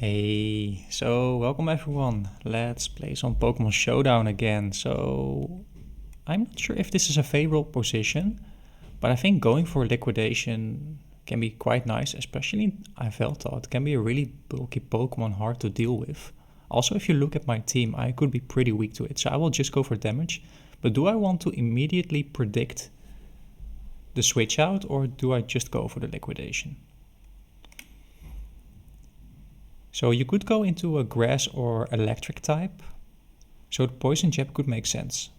Hey, so welcome everyone. Let's play some Pokemon Showdown again. So, I'm not sure if this is a favorable position, but I think going for liquidation can be quite nice, especially in Iveltal. It can be a really bulky Pokemon, hard to deal with. Also, if you look at my team, I could be pretty weak to it, so I will just go for damage. But do I want to immediately predict the switch out, or do I just go for the liquidation? So you could go into a grass or electric type. So the poison jab could make sense.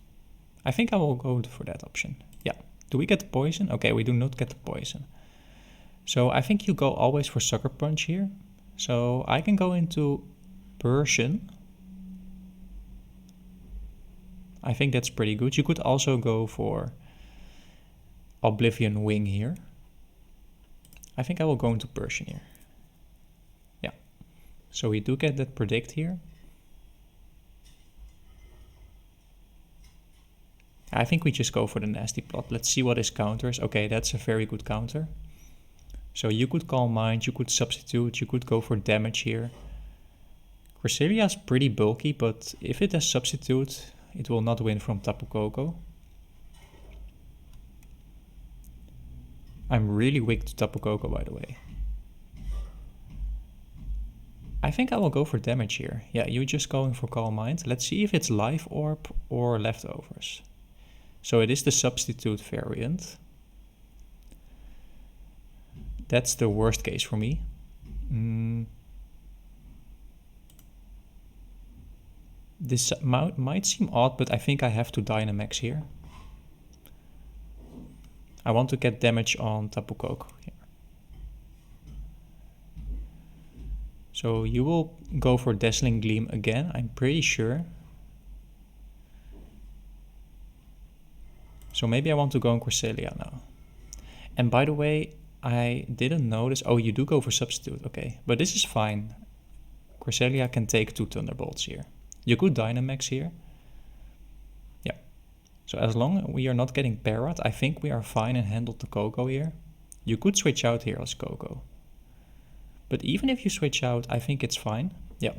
I think I will go for that option. Yeah. Do we get the poison? Okay, we do not get the poison. So I think you go always for Sucker Punch here. So I can go into Persian. I think that's pretty good. You could also go for Oblivion Wing here. I think I will go into Persian here. Yeah. So we do get that predict here. I think we just go for the nasty plot. Let's see what his counters. Okay, that's a very good counter. So you could Calm Mind, you could substitute, you could go for damage here. Cresselia is pretty bulky, but if it has substitute, it will not win from Tapu Koko. I'm really weak to Tapu Koko, by the way. I think I will go for damage here. Yeah, you're just going for Calm Mind. Let's see if it's Life Orb or Leftovers. So it is the substitute variant. That's the worst case for me. This might seem odd, but I think I have to Dynamax here. I want to get damage on Tapu Koko here. So you will go for Dazzling Gleam again, I'm pretty sure. So maybe I want to go on Cresselia now. And by the way, I didn't notice. Oh, you do go for substitute. Okay, but this is fine. Cresselia can take 2 Thunderbolts here. You could Dynamax here. Yeah. So as long as we are not getting Parrot, I think we are fine and handled the Koko here. You could switch out here as Koko. But even if you switch out, I think it's fine. Yeah.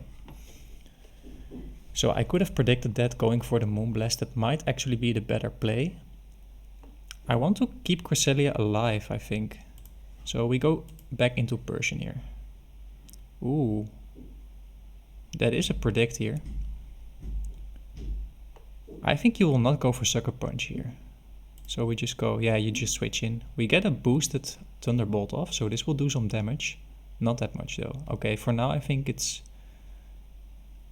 So I could have predicted that going for the Moonblast. That might actually be the better play. I want to keep Cresselia alive, I think. So we go back into Persian here. Ooh. That is a predict here. I think you will not go for Sucker Punch here. So we just go, yeah, you just switch in. We get a boosted Thunderbolt off, so this will do some damage. Not that much though. Okay, for now I think it's...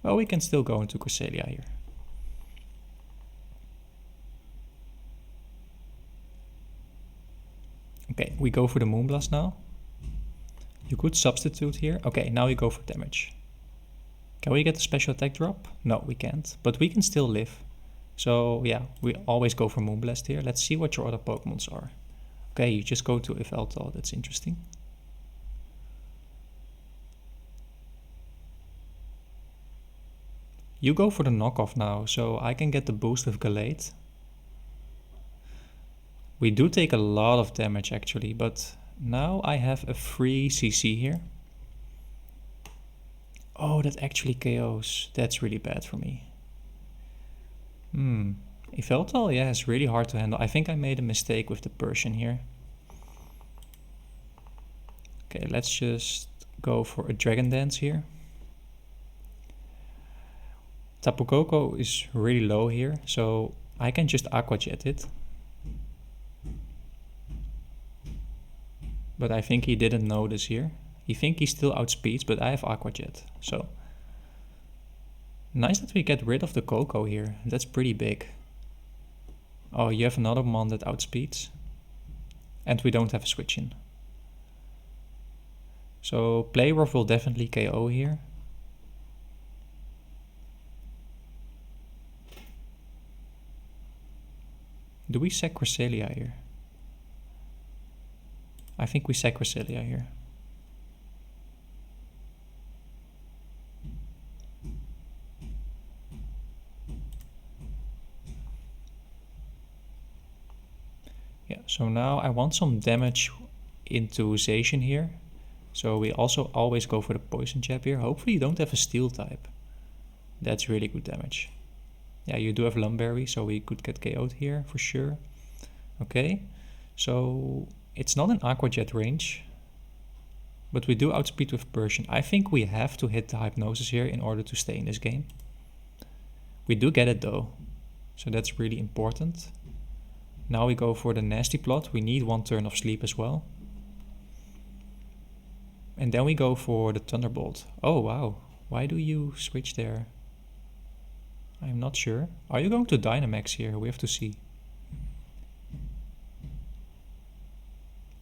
Well, we can still go into Cresselia here. Okay, we go for the Moonblast now. You could substitute here. Okay, now we go for damage. Can we get a special attack drop? No, we can't, but we can still live. So yeah, we always go for Moonblast here. Let's see what your other Pokemons are. Okay, you just go to Iveltal, that's interesting. You go for the knockoff now, so I can get the boost with Gallade. We do take a lot of damage actually, but now I have a free CC here. Oh, that actually KOs. That's really bad for me. Iveltal, yeah, it's really hard to handle. I think I made a mistake with the Persian here. Okay, let's just go for a Dragon Dance here. Tapu Koko is really low here, so I can just Aqua Jet it. But I think he didn't notice here. He think he still outspeeds, but I have Aqua Jet, so... Nice that we get rid of the Koko here, that's pretty big. Oh, you have another mon that outspeeds. And we don't have a switch in. So Play Rough will definitely KO here. Do we sack Cresselia here? I think we sack Cresselia here. Yeah, so now I want some damage into Zacian here. So we also always go for the poison jab here. Hopefully you don't have a steel type. That's really good damage. Yeah, you do have Lumberry, so we could get KO'd here for sure. Okay, so it's not an Aqua Jet range, but we do outspeed with Persian. I think we have to hit the Hypnosis here in order to stay in this game. We do get it though, so that's really important. Now we go for the Nasty Plot. We need one turn of sleep as well. And then we go for the Thunderbolt. Oh wow, why do you switch there? I'm not sure. Are you going to Dynamax here? We have to see.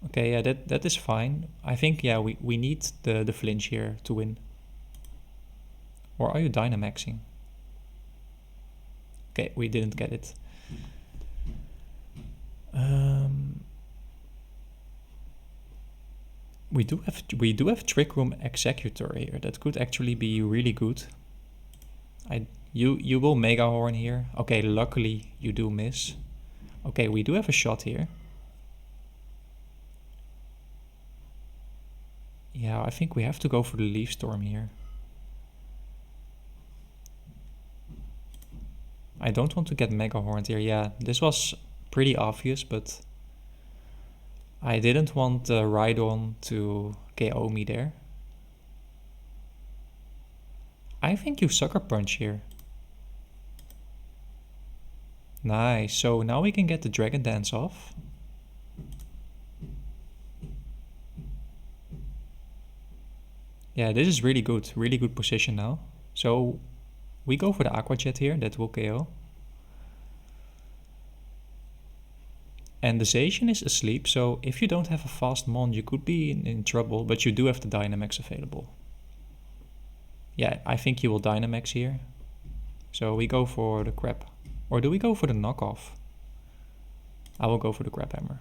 Okay, yeah, that is fine. I think, yeah, we need the flinch here to win. Or are you Dynamaxing? Okay, we didn't get it. We do have Trick Room Executor here. That could actually be really good. You will Mega Horn here. Okay, luckily you do miss. Okay, we do have a shot here. Yeah, I think we have to go for the Leaf Storm here. I don't want to get Mega Horned here. Yeah, this was pretty obvious, but I didn't want Rhydon to KO me there. I think you Sucker Punch here. Nice, so now we can get the Dragon Dance off. Yeah, this is really good position now. So we go for the Aqua Jet here, that will KO. And the Zacian is asleep, so if you don't have a fast Mon, you could be in trouble, but you do have the Dynamax available. Yeah, I think you will Dynamax here. So we go for the Crab. Or do we go for the knockoff? I will go for the Crab Hammer.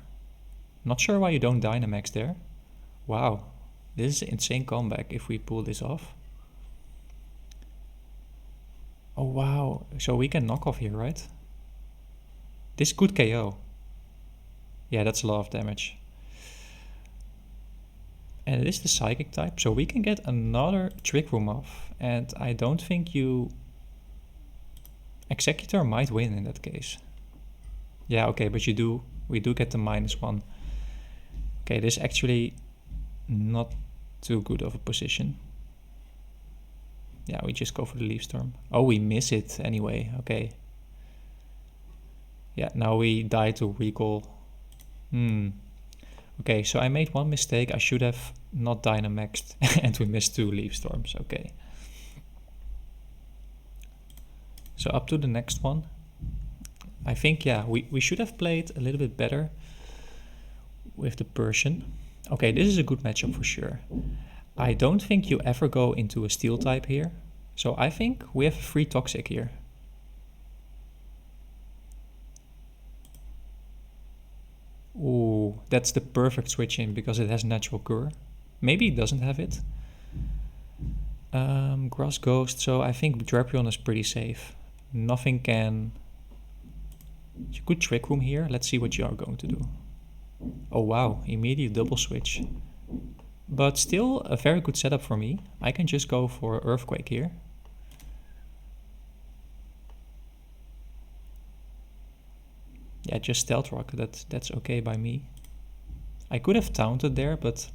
Not sure why you don't Dynamax there. Wow, this is an insane comeback if we pull this off. Oh wow, so we can knock off here, right? This could KO. Yeah, that's a lot of damage. And it is the Psychic type, so we can get another Trick Room off. And I don't think you... Executor might win in that case. Yeah, okay, but we do get the -1. Okay, this is actually not too good of a position. Yeah, we just go for the Leaf Storm. Oh, we miss it anyway, okay. Yeah, now we die to Recall. Okay, so I made one mistake. I should have not Dynamaxed and we missed 2 Leaf Storms, okay. So up to the next one. I think, yeah, we should have played a little bit better with the Persian. Okay, this is a good matchup for sure. I don't think you ever go into a Steel type here. So I think we have a free Toxic here. Ooh, that's the perfect switch in because it has Natural Cure. Maybe it doesn't have it. Grass Ghost, so I think Drapion is pretty safe. Nothing can... You could Trick Room here. Let's see what you are going to do. Oh wow, immediate double switch. But still a very good setup for me. I can just go for Earthquake here. Yeah, just Stealth Rock, that's okay by me. I could have taunted there, but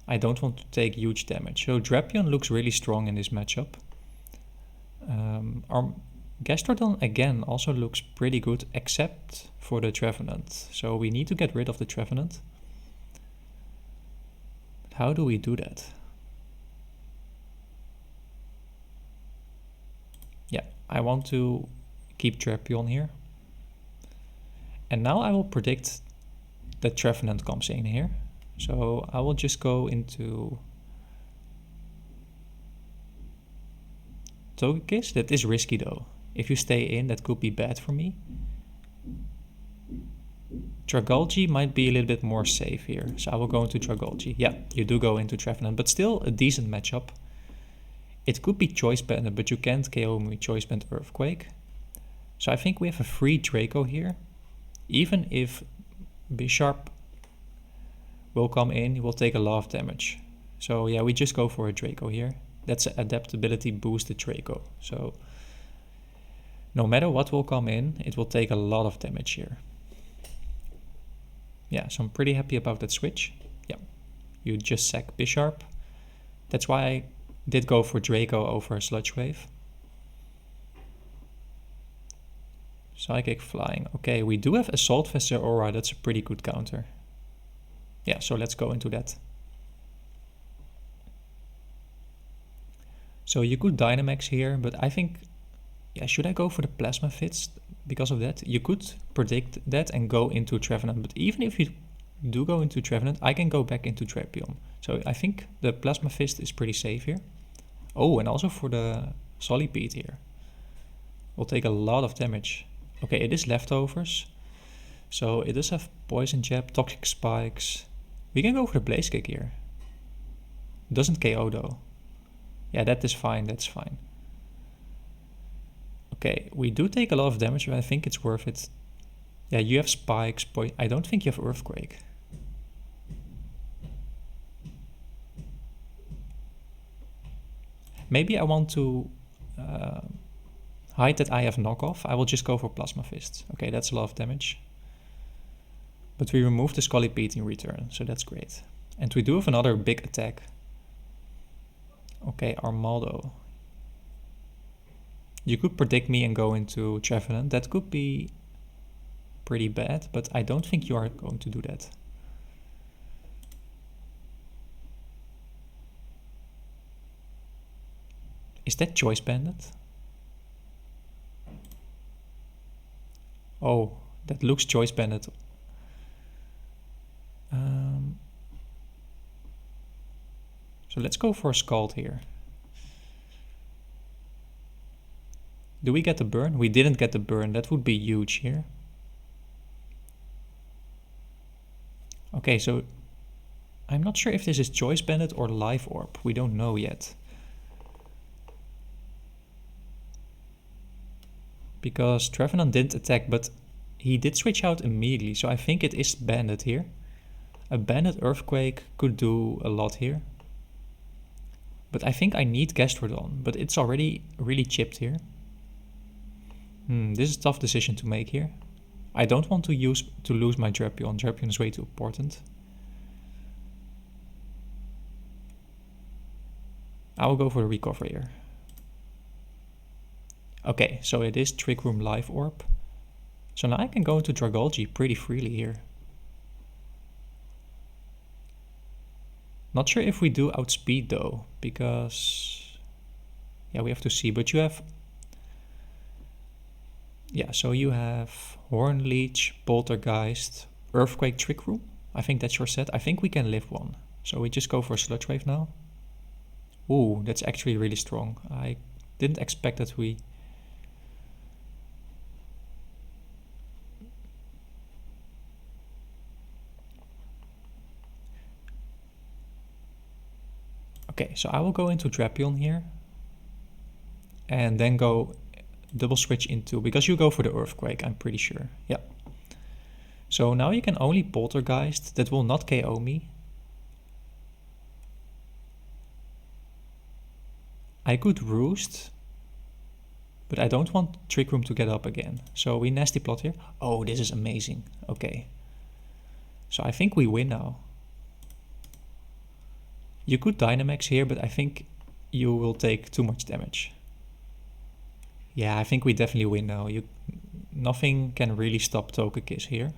I don't want to take huge damage. So Drapion looks really strong in this matchup. Our Gastrodon again also looks pretty good, except for the Trevenant. So we need to get rid of the Trevenant. How do we do that? Yeah, I want to keep Drapion here. And now I will predict that Trevenant comes in here. So I will just go into Togekiss. That is risky though. If you stay in, that could be bad for me. Dragalge might be a little bit more safe here. So I will go into Dragalge. Yeah, you do go into Trevenant, but still a decent matchup. It could be Choice Band, but you can't KO me Choice Band Earthquake. So I think we have a free Draco here. Even if Bisharp will come in, he will take a lot of damage. So yeah, we just go for a Draco here. That's an adaptability boosted Draco. So no matter what will come in, it will take a lot of damage here. Yeah, so I'm pretty happy about that switch. Yeah, you just sack Bisharp. That's why I did go for Draco over Sludge Wave. Psychic Flying. Okay, we do have Assault Vest Aura. That's a pretty good counter. Yeah, so let's go into that. So you could Dynamax here, but I think, yeah, should I go for the Plasma Fist because of that? You could predict that and go into Trevenant, but even if you do go into Trevenant, I can go back into Drapion. So I think the Plasma Fist is pretty safe here. Oh, and also for the Solipede here. Will take a lot of damage. Okay, it is leftovers. So it does have Poison Jab, Toxic Spikes. We can go for the Blaze Kick here. Doesn't KO though. Yeah, that is fine, that's fine. Okay, we do take a lot of damage, but I think it's worth it. Yeah, you have Spikes, I don't think you have Earthquake. Maybe I want to hide that I have knockoff. I will just go for Plasma Fist. Okay, that's a lot of damage. But we remove the Scolipede in return, so that's great. And we do have another big attack. Okay, Armaldo. You could predict me and go into Trevenant. That could be pretty bad, but I don't think you are going to do that. Is that Choice Bandit? Oh, that looks Choice Bandit. So let's go for a Scald here. Do we get the burn? We didn't get the burn. That would be huge here. Okay, so I'm not sure if this is Choice Bandit or Life Orb. We don't know yet. Because Trevenant didn't attack, but he did switch out immediately. So I think it is Bandit here. A Bandit Earthquake could do a lot here. But I think I need Gastrodon, but it's already really chipped here. This is a tough decision to make here. I don't want to lose my Drapion. Drapion is way too important. I will go for the recover here. Okay, so it is Trick Room Life Orb. So now I can go into Dragolgy pretty freely here. Not sure if we do outspeed though, because yeah, we have to see, but you have, yeah, so you have Horn Leech, Poltergeist, Earthquake, Trick Room. I think that's your set. I think we can live one. So we just go for Sludge Wave now. Ooh, that's actually really strong. I didn't expect that we... Okay, so I will go into Drapion here. And then go double switch into... Because you go for the Earthquake, I'm pretty sure. Yeah. So now you can only Poltergeist. That will not KO me. I could Roost. But I don't want Trick Room to get up again. So we Nasty Plot here. Oh, this is amazing. Okay. So I think we win now. You could Dynamax here, but I think you will take too much damage. Yeah, I think we definitely win now. Nothing can really stop Togekiss here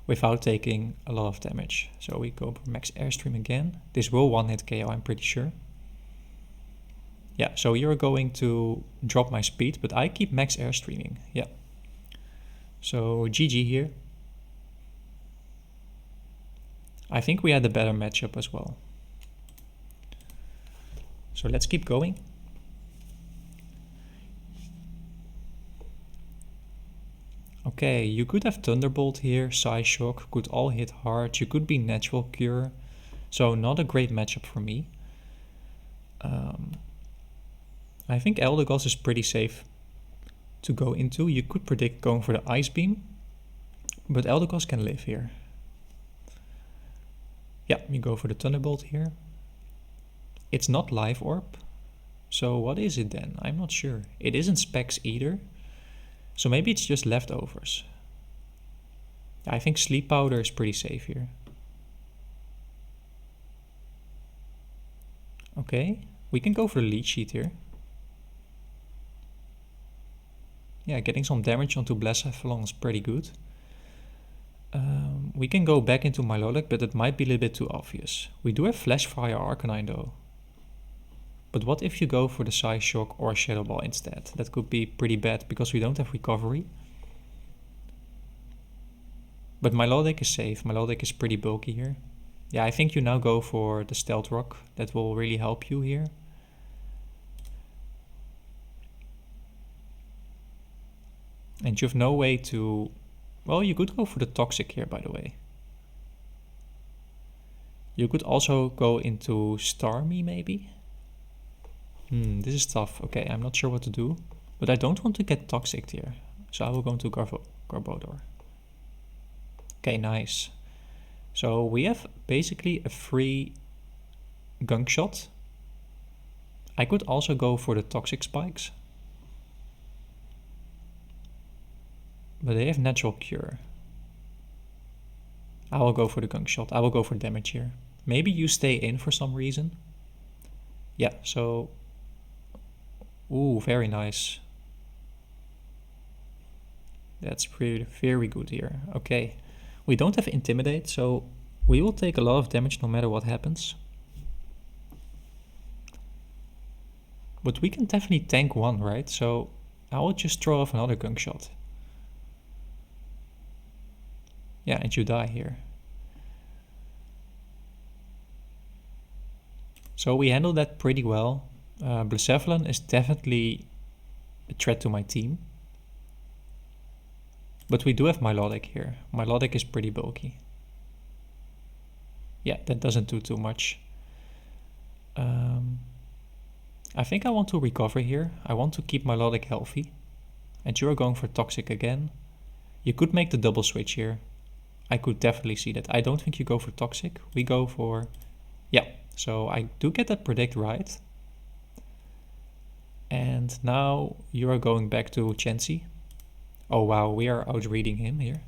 without taking a lot of damage. So we go for Max Airstream again. This will one-hit KO, I'm pretty sure. Yeah, so you're going to drop my speed, but I keep Max Airstreaming. Yeah. So GG here. I think we had a better matchup as well. So let's keep going. Okay, you could have Thunderbolt here, Psyshock, could all hit hard. You could be Natural Cure. So not a great matchup for me. I think Eldegoss is pretty safe to go into. You could predict going for the Ice Beam, but Eldegoss can live here. Yeah, you go for the Thunderbolt here. It's not Life Orb. So what is it then? I'm not sure. It isn't Specs either. So maybe it's just leftovers. I think Sleep Powder is pretty safe here. Okay, we can go for the lead sheet here. Yeah, getting some damage onto Blacephalon is pretty good. We can go back into Milotic, but it might be a little bit too obvious. We do have Flash Fire Arcanine though. But what if you go for the Psyshock or Shadow Ball instead? That could be pretty bad because we don't have recovery. But Milotic is safe. Milotic is pretty bulky here. Yeah, I think you now go for the Stealth Rock. That will really help you here. And you have no way to... Well, you could go for the Toxic here, by the way. You could also go into Starmie, maybe? This is tough. Okay, I'm not sure what to do. But I don't want to get Toxic here. So I will go into Garbodor. Okay, nice. So we have basically a free Gunk Shot. I could also go for the Toxic Spikes. But they have Natural Cure. I will go for the Gunk Shot. I will go for damage here. Maybe you stay in for some reason. Yeah, so... Ooh, very nice. That's very good here. Okay. We don't have Intimidate, so we will take a lot of damage no matter what happens. But we can definitely tank one, right? So I will just throw off another Gunk Shot. Yeah, and you die here. So we handled that pretty well. Blacephalon is definitely a threat to my team. But we do have Milotic here. Milotic is pretty bulky. Yeah, that doesn't do too much. I think I want to recover here. I want to keep Milotic healthy. And you're going for Toxic again. You could make the double switch here. I could definitely see that. I don't think you go for Toxic. We go for... Yeah, so I do get that predict right. And now you are going back to Chansey. Oh wow, we are outreading him here.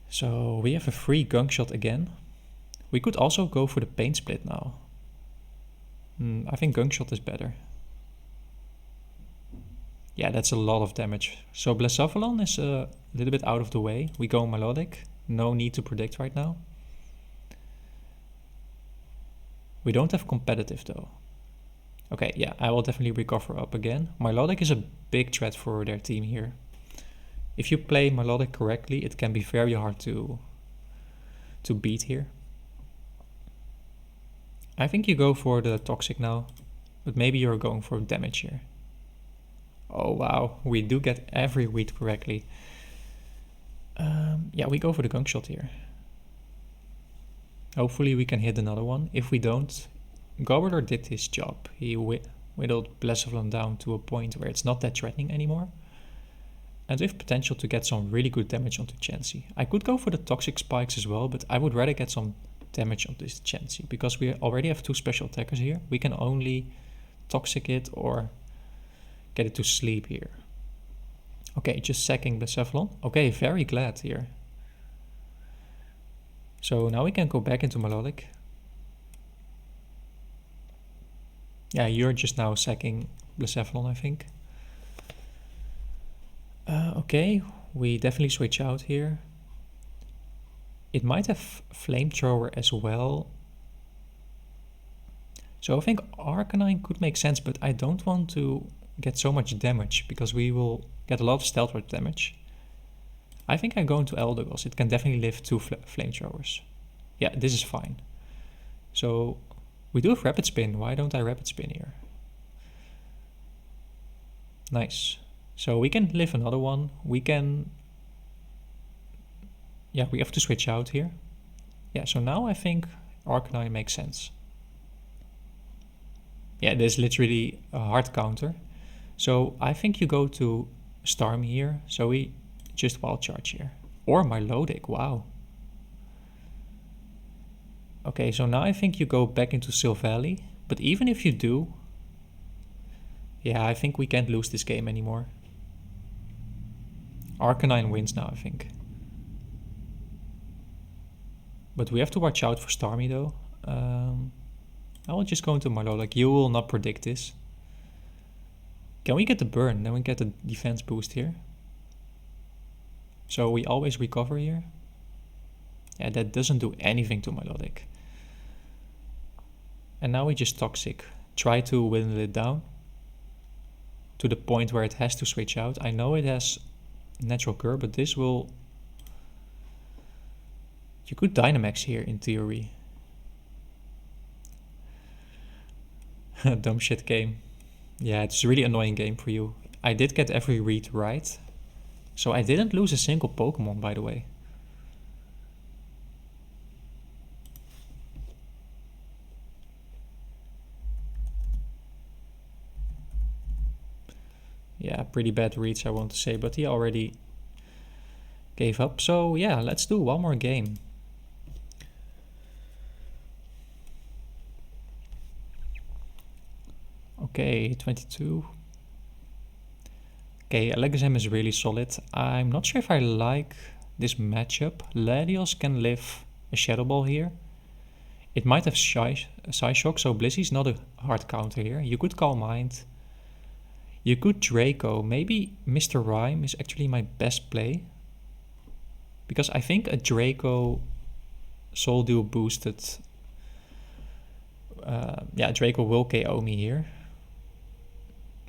So we have a free Gunk Shot again. We could also go for the Pain Split now. I think Gunk Shot is better. Yeah, that's a lot of damage. So Blacephalon is a little bit out of the way. We go Milotic. No need to predict right now. We don't have competitive though. Okay, yeah, I will definitely recover up again. Milotic is a big threat for their team here. If you play Milotic correctly, it can be very hard to beat here. I think you go for the Toxic now, but maybe you're going for damage here. Oh wow, we do get every read correctly. Yeah, we go for the Gunk Shot here. Hopefully we can hit another one. If we don't, Garbodor did his job. He whittled Blacephalon down to a point where it's not that threatening anymore. And with potential to get some really good damage onto Chansey. I could go for the Toxic Spikes as well, but I would rather get some damage onto this Chansey. Because we already have two special attackers here. We can only Toxic it or get it to sleep here. Okay, just sacking Blacephalon. Okay, very glad here. So now we can go back into Milotic. Yeah, you're just now sacking Blacephalon, I think. Okay, we definitely switch out here. It might have Flamethrower as well. So I think Arcanine could make sense, but I don't want to get so much damage because we will get a lot of Stealth Rock damage. I think I go into Eldegoss. It can definitely live two Flamethrowers. Yeah, this is fine. So we do have Rapid Spin. Why don't I Rapid Spin here? Nice. So we can live another one. We can... Yeah, we have to switch out here. Yeah, so now I think Arcanine makes sense. Yeah, this is literally a hard counter. So I think you go to Starmie here. So we just Wild Charge here. Or Milotic, wow. Okay, so now I think you go back into Silvally. But even if you do, yeah, I think we can't lose this game anymore. Arcanine wins now, I think. But we have to watch out for Starmie though. I will just go into Marlowe, like you will not predict this. Can we get the burn? Then we get the defense boost here. So we always recover here. Yeah, that doesn't do anything to Melodic. And now we just Toxic. Try to whittle it down to the point where it has to switch out. I know it has Natural Cure, but this will... You could Dynamax here in theory. Dumb shit game. Yeah, it's a really annoying game for you. I did get every read right. So I didn't lose a single Pokemon, by the way. Yeah, pretty bad reads I want to say, but he already gave up. So yeah, let's do one more game. Okay, 22. Okay, Alakazam is really solid. I'm not sure if I like this matchup. Latios can live a Shadow Ball here. It might have Psyshock, so Blissey's not a hard counter here. You could Calm Mind. You could Draco. Maybe Mr. Rhyme is actually my best play. Because I think a Draco Soul Deal boosted... yeah, Draco will KO me here.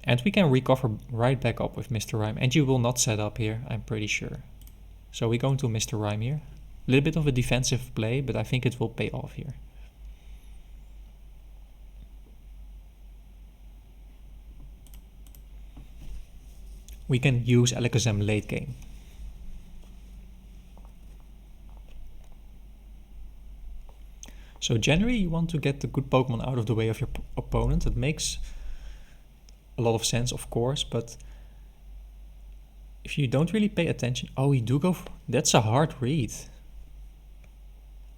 And we can recover right back up with Mr. Rhyme. And you will not set up here, I'm pretty sure. So we go into Mr. Rhyme here. A little bit of a defensive play, but I think it will pay off here. We can use Alakazam late game. So generally you want to get the good Pokemon out of the way of your opponent. It makes a lot of sense, of course, but if you don't really pay attention... Oh, you do go for... That's a hard read.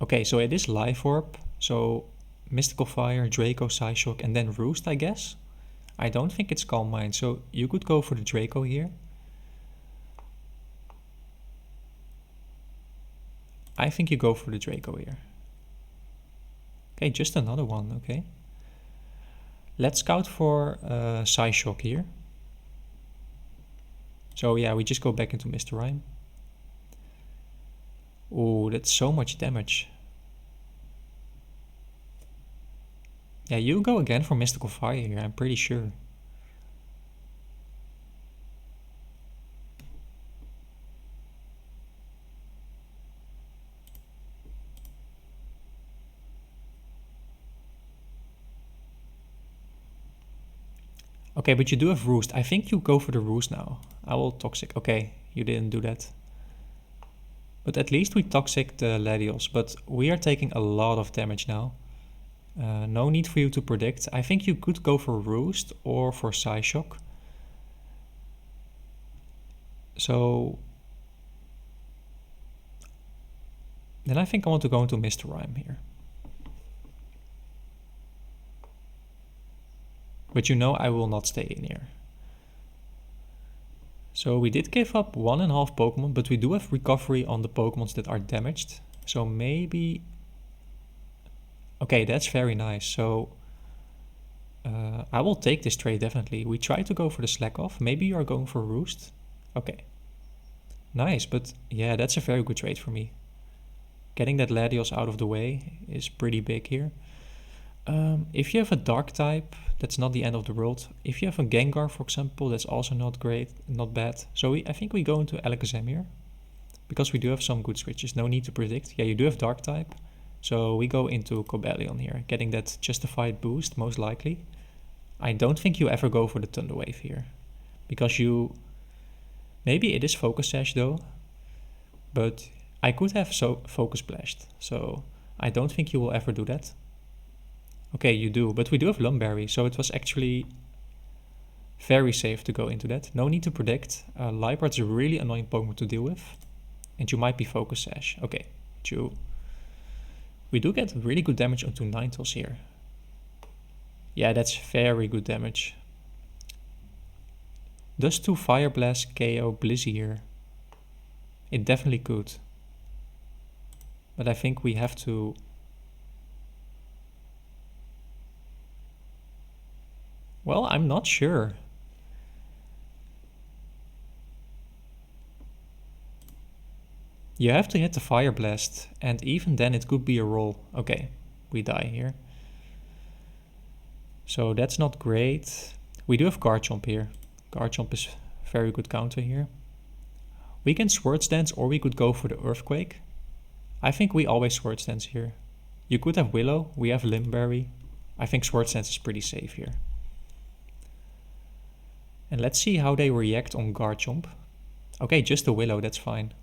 Okay, so it is Life Orb. So Mystical Fire, Draco, Psyshock, and then Roost, I guess. I don't think it's Calm Mind, so you could go for the Draco here. I think you go for the Draco here. Okay, just another one, okay. Let's scout for Psyshock here. So yeah, we just go back into Mr. Rhyme. Oh, that's so much damage. Yeah, you go again for Mystical Fire here, I'm pretty sure. Okay, but you do have Roost. I think you go for the Roost now. I will Toxic. Okay, you didn't do that. But at least we Toxic the Latios. But we are taking a lot of damage now. No need for you to predict. I think you could go for Roost or for Psyshock. So... Then I think I want to go into Mr. Rhyme here. But you know I will not stay in here. So we did give up 1.5 Pokemon, but we do have recovery on the Pokemons that are damaged. So maybe... Okay, that's very nice. So I will take this trade definitely. We try to go for the Slack Off. Maybe you are going for Roost. Okay. Nice, but yeah, that's a very good trade for me. Getting that Latios out of the way is pretty big here. If you have a Dark type, that's not the end of the world. If you have a Gengar, for example, that's also not great, not bad. So I think we go into Alakazam here. Because we do have some good switches, no need to predict. Yeah, you do have Dark type. So we go into Cobalion here, getting that justified boost, most likely. I don't think you ever go for the Thunder Wave here. Because you... Maybe it is Focus Sash though. But I could have Focus Blast. So I don't think you will ever do that. Okay, you do, but we do have Lumberry, so it was actually very safe to go into that. No need to predict. Liepard's a really annoying Pokemon to deal with. And you might be Focus Sash. Okay, you We do get really good damage onto Ninetales here. Yeah, that's very good damage. Does 2 Fire Blast KO Blizzy here? It definitely could. But I think we have to... Well, I'm not sure. You have to hit the Fire Blast, and even then it could be a roll. Okay, we die here. So that's not great. We do have Garchomp here. Garchomp is very good counter here. We can Swords Dance, or we could go for the Earthquake. I think we always Swords Dance here. You could have Willow, we have Limberry. I think Swords Dance is pretty safe here. And let's see how they react on Garchomp. Okay, just a Willow, that's fine.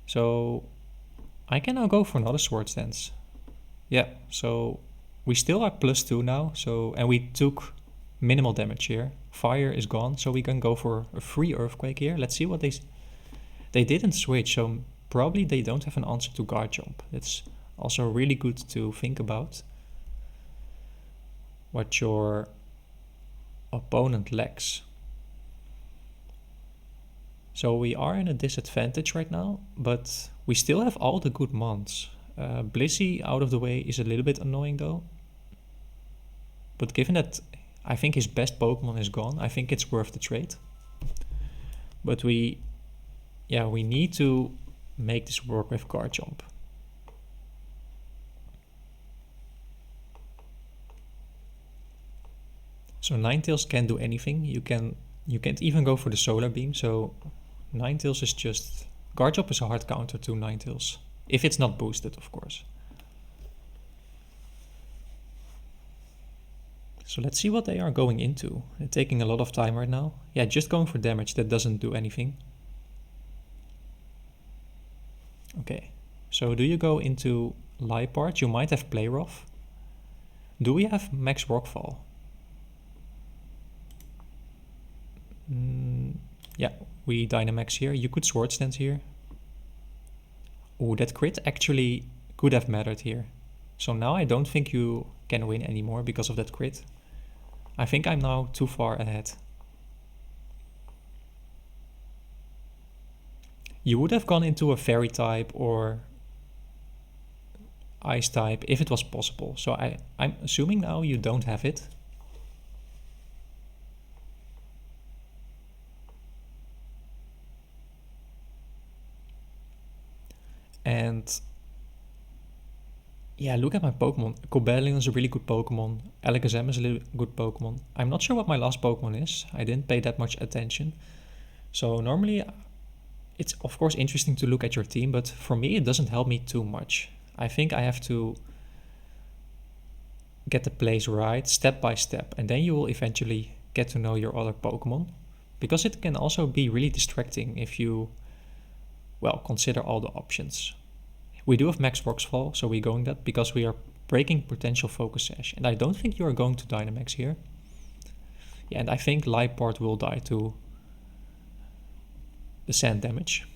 So I can now go for another Swords Dance. Yeah, so we still are +2 now, so and we took minimal damage here. Fire is gone, so we can go for a free Earthquake here. Let's see what they didn't switch, so probably they don't have an answer to Garchomp. It's also really good to think about what your opponent lacks. So we are in a disadvantage right now, but we still have all the good mons. Blissey out of the way is a little bit annoying though. But given that I think his best Pokemon is gone, I think it's worth the trade. But we need to make this work with Garchomp. So Ninetales can't do anything. You can't even go for the Solar Beam, so Ninetales is just... Garchomp is a hard counter to Ninetales. If it's not boosted, of course. So let's see what they are going into. They're taking a lot of time right now. Yeah, just going for damage, that doesn't do anything. Okay, so do you go into Liepard? You might have Play Rough. Do we have Max Rockfall? Yeah, we Dynamax here. You could Swords Dance here. Oh, that crit actually could have mattered here. So now I don't think you can win anymore because of that crit. I think I'm now too far ahead. You would have gone into a Fairy type or Ice type if it was possible. So I'm assuming now you don't have it. And yeah, look at my Pokemon. Cobalion is a really good Pokemon. Alakazam is a really good Pokemon. I'm not sure what my last Pokemon is. I didn't pay that much attention. So normally it's of course interesting to look at your team, but for me it doesn't help me too much. I think I have to get the plays right step by step, and then you will eventually get to know your other Pokemon. Because it can also be really distracting if you, well, consider all the options. We do have Max Rockfall, so we're going that because we are breaking potential Focus Sash. And I don't think you are going to Dynamax here. Yeah, and I think Liepard will die to the sand damage.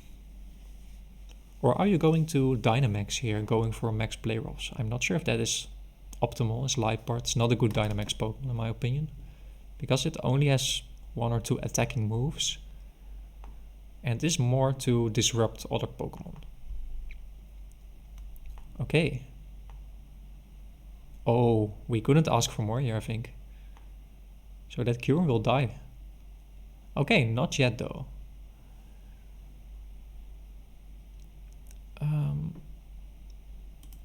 Or are you going to Dynamax here, going for Max Play Roughs? I'm not sure if that is optimal, as Liepard is not a good Dynamax Pokemon in my opinion. Because it only has 1 or 2 attacking moves. And is more to disrupt other Pokemon. Okay. Oh, we couldn't ask for more here, I think. So that Kyurem will die. Okay, not yet though.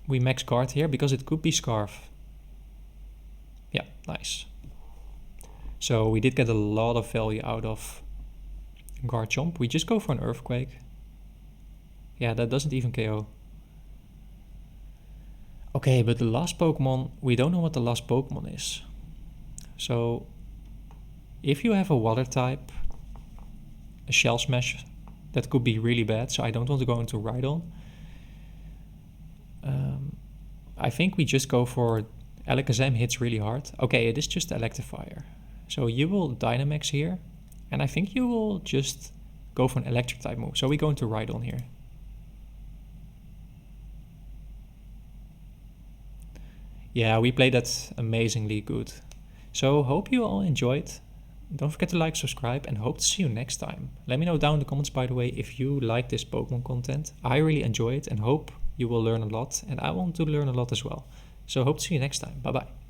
We max guard here because it could be Scarf. Yeah, nice. So we did get a lot of value out of Garchomp. We just go for an Earthquake. Yeah, that doesn't even KO. Okay, but the last Pokemon, we don't know what the last Pokemon is. So if you have a Water type, a Shell Smash, that could be really bad. So I don't want to go into Rhydon. I think we just go for Alakazam hits really hard. Okay, it is just Electivire. So you will Dynamax here. And I think you will just go for an Electric type move. So we go into Rhydon here. Yeah, we played that amazingly good. So hope you all enjoyed. Don't forget to like, subscribe, and hope to see you next time. Let me know down in the comments, by the way, if you like this Pokemon content. I really enjoy it and hope you will learn a lot, and I want to learn a lot as well. So hope to see you next time. Bye bye.